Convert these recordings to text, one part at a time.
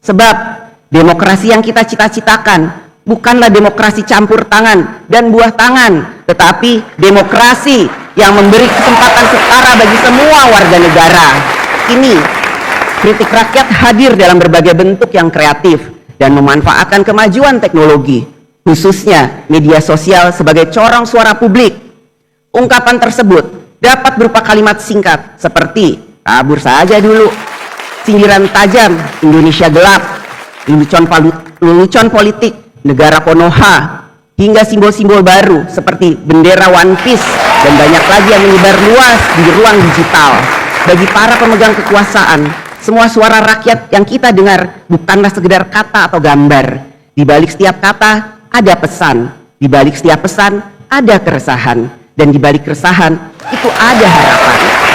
Sebab demokrasi yang kita cita-citakan bukanlah demokrasi campur tangan dan buah tangan, tetapi demokrasi yang memberi kesempatan setara bagi semua warga negara. Kini, kritik rakyat hadir dalam berbagai bentuk yang kreatif dan memanfaatkan kemajuan teknologi, khususnya media sosial sebagai corong suara publik. Ungkapan tersebut dapat berupa kalimat singkat seperti kabur saja dulu, sindiran tajam, Indonesia gelap, lelucon politik, negara Konoha, hingga simbol-simbol baru seperti bendera One Piece dan banyak lagi yang menyebar luas di ruang digital. Bagi para pemegang kekuasaan, semua suara rakyat yang kita dengar bukanlah sekedar kata atau gambar. Di balik setiap kata ada pesan, di balik setiap pesan ada keresahan, dan di balik keresahan itu ada harapan.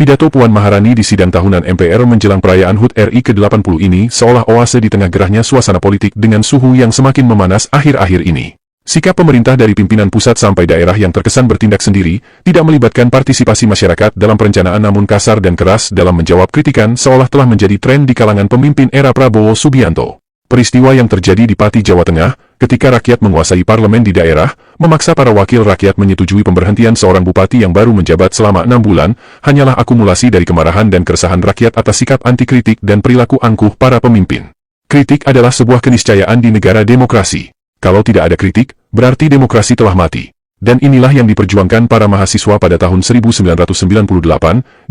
Pidato Puan Maharani di sidang tahunan MPR menjelang perayaan HUT RI ke-80 ini seolah oase di tengah gerahnya suasana politik dengan suhu yang semakin memanas akhir-akhir ini. Sikap pemerintah dari pimpinan pusat sampai daerah yang terkesan bertindak sendiri, tidak melibatkan partisipasi masyarakat dalam perencanaan namun kasar dan keras dalam menjawab kritikan seolah telah menjadi tren di kalangan pemimpin era Prabowo Subianto. Peristiwa yang terjadi di Pati, Jawa Tengah, ketika rakyat menguasai parlemen di daerah, memaksa para wakil rakyat menyetujui pemberhentian seorang bupati yang baru menjabat selama 6 bulan, hanyalah akumulasi dari kemarahan dan keresahan rakyat atas sikap anti-kritik dan perilaku angkuh para pemimpin. Kritik adalah sebuah keniscayaan di negara demokrasi. Kalau tidak ada kritik, berarti demokrasi telah mati. Dan inilah yang diperjuangkan para mahasiswa pada tahun 1998,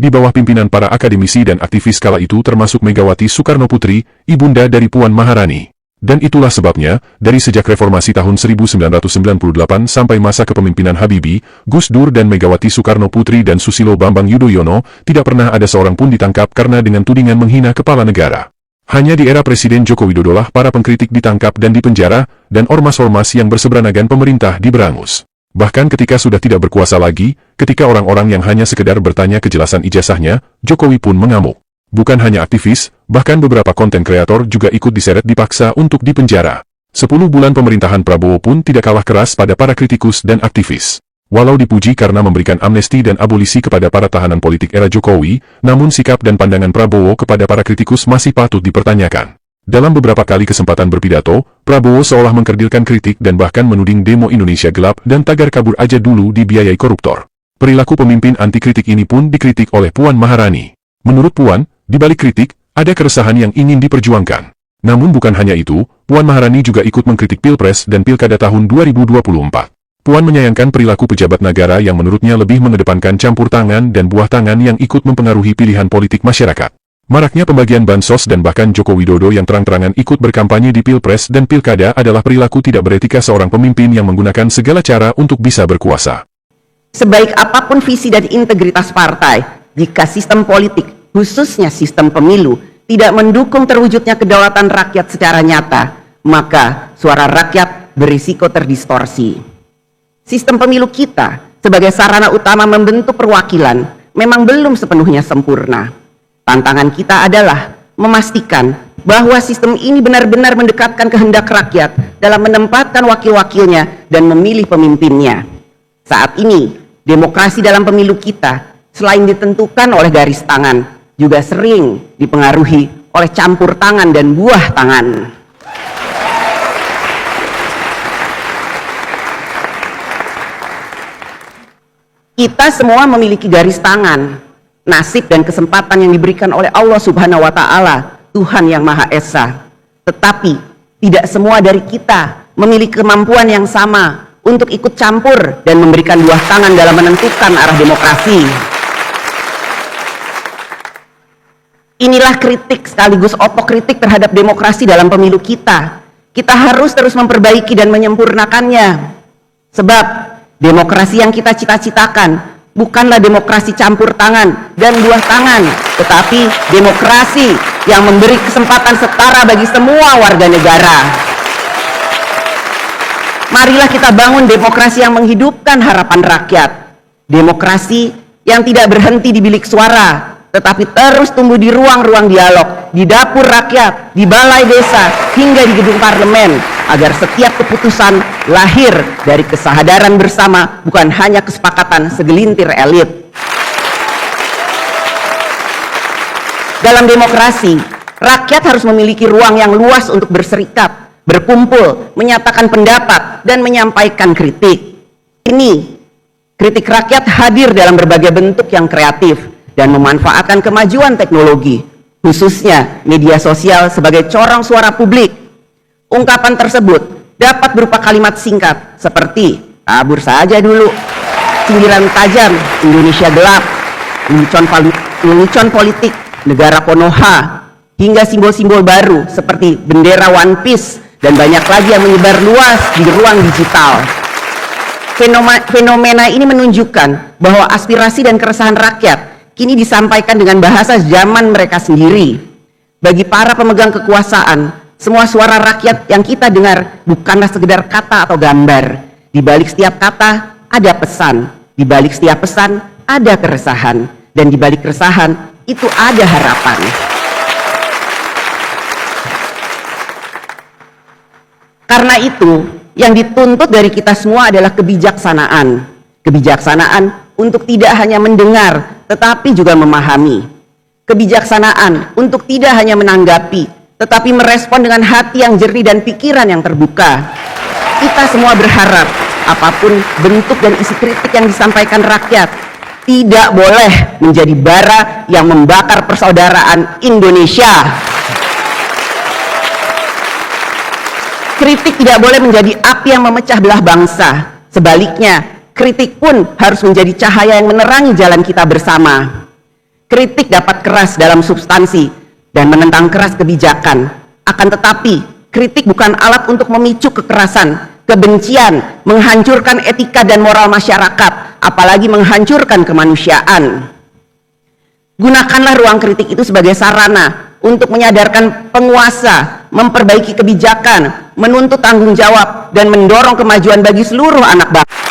di bawah pimpinan para akademisi dan aktivis kala itu termasuk Megawati Soekarno Putri, ibunda dari Puan Maharani. Dan itulah sebabnya, dari sejak reformasi tahun 1998 sampai masa kepemimpinan Habibie, Gus Dur dan Megawati Soekarno Putri dan Susilo Bambang Yudhoyono, tidak pernah ada seorang pun ditangkap karena dengan tudingan menghina kepala negara. Hanya di era Presiden Joko Widodo lah para pengkritik ditangkap dan dipenjara, dan ormas-ormas yang berseberangan pemerintah diberangus. Bahkan ketika sudah tidak berkuasa lagi, ketika orang-orang yang hanya sekedar bertanya kejelasan ijazahnya, Jokowi pun mengamuk. Bukan hanya aktivis, bahkan beberapa konten kreator juga ikut diseret dipaksa untuk dipenjara. 10 bulan pemerintahan Prabowo pun tidak kalah keras pada para kritikus dan aktivis. Walau dipuji karena memberikan amnesti dan abolisi kepada para tahanan politik era Jokowi, namun sikap dan pandangan Prabowo kepada para kritikus masih patut dipertanyakan. Dalam beberapa kali kesempatan berpidato, Prabowo seolah mengkerdilkan kritik dan bahkan menuding demo Indonesia gelap dan tagar kabur aja dulu dibiayai koruptor. Perilaku pemimpin anti-kritik ini pun dikritik oleh Puan Maharani. Menurut Puan, di balik kritik, ada keresahan yang ingin diperjuangkan. Namun bukan hanya itu, Puan Maharani juga ikut mengkritik Pilpres dan Pilkada tahun 2024. Puan menyayangkan perilaku pejabat negara yang menurutnya lebih mengedepankan campur tangan dan buah tangan yang ikut mempengaruhi pilihan politik masyarakat. Maraknya pembagian bansos dan bahkan Joko Widodo yang terang-terangan ikut berkampanye di Pilpres dan Pilkada adalah perilaku tidak beretika seorang pemimpin yang menggunakan segala cara untuk bisa berkuasa. Sebaik apapun visi dan integritas partai, jika sistem politik, khususnya sistem pemilu, tidak mendukung terwujudnya kedaulatan rakyat secara nyata, maka suara rakyat berisiko terdistorsi. Sistem pemilu kita, sebagai sarana utama membentuk perwakilan, memang belum sepenuhnya sempurna. Tantangan kita adalah memastikan bahwa sistem ini benar-benar mendekatkan kehendak rakyat dalam menempatkan wakil-wakilnya dan memilih pemimpinnya. Saat ini, demokrasi dalam pemilu kita selain ditentukan oleh garis tangan, juga sering dipengaruhi oleh campur tangan dan buah tangan. Kita semua memiliki garis tangan, nasib dan kesempatan yang diberikan oleh Allah Subhanahu wa Ta'ala, Tuhan yang Maha Esa. Tetapi tidak semua dari kita memiliki kemampuan yang sama untuk ikut campur dan memberikan buah tangan dalam menentukan arah demokrasi. Inilah kritik sekaligus otokritik terhadap demokrasi dalam pemilu kita. Kita harus terus memperbaiki dan menyempurnakannya. Sebab demokrasi yang kita cita-citakan bukanlah demokrasi campur tangan dan buah tangan, tetapi demokrasi yang memberi kesempatan setara bagi semua warga negara. Marilah kita bangun demokrasi yang menghidupkan harapan rakyat. Demokrasi yang tidak berhenti di bilik suara, tetapi terus tumbuh di ruang-ruang dialog, di dapur rakyat, di balai desa, hingga di gedung parlemen, agar setiap keputusan lahir dari kesadaran bersama, bukan hanya kesepakatan segelintir elit. Dalam demokrasi, rakyat harus memiliki ruang yang luas untuk berserikat, berkumpul, menyatakan pendapat, dan menyampaikan kritik. Kritik rakyat hadir dalam berbagai bentuk yang kreatif dan memanfaatkan kemajuan teknologi, khususnya media sosial sebagai corong suara publik. Ungkapan tersebut dapat berupa kalimat singkat seperti "kabur saja dulu", "sindiran tajam", "Indonesia gelap", "lelucon politik", "negara Konoha", hingga simbol-simbol baru seperti bendera One Piece dan banyak lagi yang menyebar luas di ruang digital. Fenomena ini menunjukkan bahwa aspirasi dan keresahan rakyat kini disampaikan dengan bahasa zaman mereka sendiri. Bagi para pemegang kekuasaan, semua suara rakyat yang kita dengar bukanlah sekedar kata atau gambar. Di balik setiap kata ada pesan, di balik setiap pesan ada keresahan, dan di balik keresahan itu ada harapan. Karena itu, yang dituntut dari kita semua adalah kebijaksanaan. Kebijaksanaan untuk tidak hanya mendengar, tetapi juga memahami. Kebijaksanaan untuk tidak hanya menanggapi, tetapi merespon dengan hati yang jernih dan pikiran yang terbuka. Kita semua berharap, apapun bentuk dan isi kritik yang disampaikan rakyat, tidak boleh menjadi bara yang membakar persaudaraan Indonesia. Kritik tidak boleh menjadi api yang memecah belah bangsa. Sebaliknya, kritik pun harus menjadi cahaya yang menerangi jalan kita bersama. Kritik dapat keras dalam substansi dan menentang keras kebijakan. Akan tetapi, kritik bukan alat untuk memicu kekerasan, kebencian, menghancurkan etika dan moral masyarakat, apalagi menghancurkan kemanusiaan. Gunakanlah ruang kritik itu sebagai sarana untuk menyadarkan penguasa, memperbaiki kebijakan, menuntut tanggung jawab, dan mendorong kemajuan bagi seluruh anak bangsa.